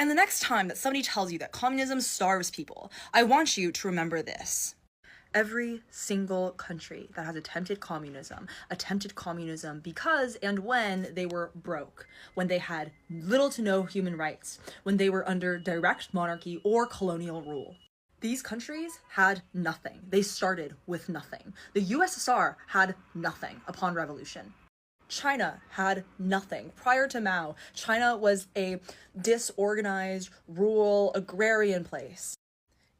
And the next time that somebody tells you that communism starves people, I want you to remember this. Every single country that has attempted communism because and when they were broke, when they had little to no human rights, when they were under direct monarchy or colonial rule. These countries had nothing. They started with nothing. The USSR had nothing upon revolution. China had nothing. Prior to Mao, China was a disorganized, rural, agrarian place.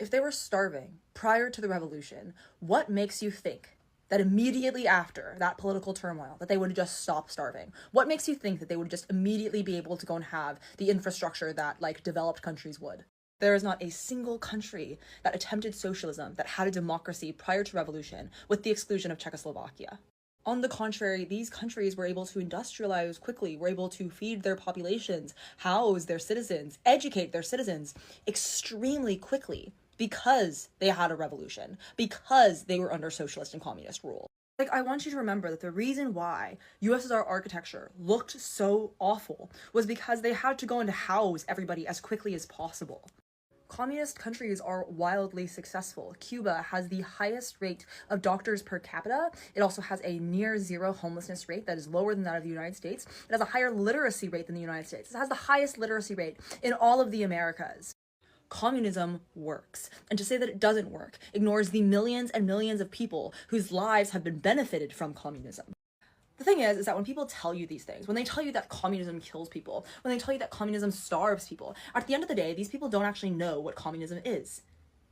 If they were starving prior to the revolution, what makes you think that immediately after that political turmoil that they would just stop starving? What makes you think that they would just immediately be able to go and have the infrastructure that developed countries would? There is not a single country that attempted socialism that had a democracy prior to revolution, with the exclusion of Czechoslovakia. On the contrary, these countries were able to industrialize quickly, were able to feed their populations, house their citizens, educate their citizens extremely quickly because they had a revolution, because they were under socialist and communist rule. I want you to remember that the reason why USSR architecture looked so awful was because they had to go and house everybody as quickly as possible. Communist countries are wildly successful. Cuba has the highest rate of doctors per capita. It also has a near zero homelessness rate that is lower than that of the United States. It has a higher literacy rate than the United States. It has the highest literacy rate in all of the Americas. Communism works, and to say that it doesn't work ignores the millions and millions of people whose lives have been benefited from communism. The thing is that when people tell you these things, when they tell you that communism kills people, when they tell you that communism starves people, at the end of the day, these people don't actually know what communism is.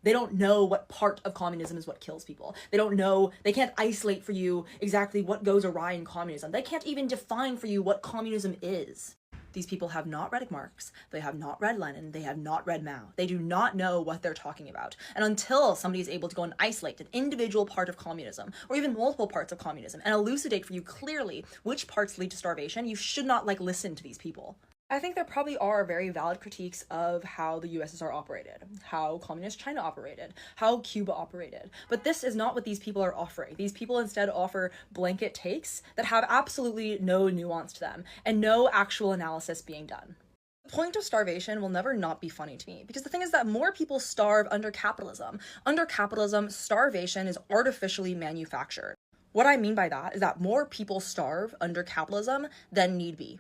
They don't know what part of communism is what kills people. They don't know, they can't isolate for you exactly what goes awry in communism. They can't even define for you what communism is. These people have not read Marx, they have not read Lenin, they have not read Mao. They do not know what they're talking about. And until somebody is able to go and isolate an individual part of communism, or even multiple parts of communism, and elucidate for you clearly which parts lead to starvation, you should not listen to these people. I think there probably are very valid critiques of how the USSR operated, how communist China operated, how Cuba operated. But this is not what these people are offering. These people instead offer blanket takes that have absolutely no nuance to them and no actual analysis being done. The point of starvation will never not be funny to me, because the thing is that more people starve under capitalism. Under capitalism, starvation is artificially manufactured. What I mean by that is that more people starve under capitalism than need be.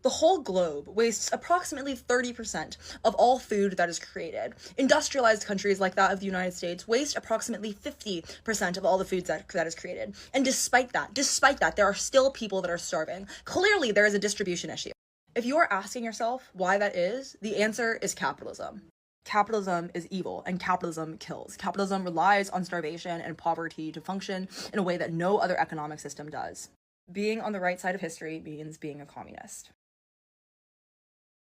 The whole globe wastes approximately 30% of all food that is created. Industrialized countries like that of the United States waste approximately 50% of all the food that is created. And despite that, there are still people that are starving. Clearly, there is a distribution issue. If you are asking yourself why that is, the answer is capitalism. Capitalism is evil, and capitalism kills. Capitalism relies on starvation and poverty to function in a way that no other economic system does. Being on the right side of history means being a communist.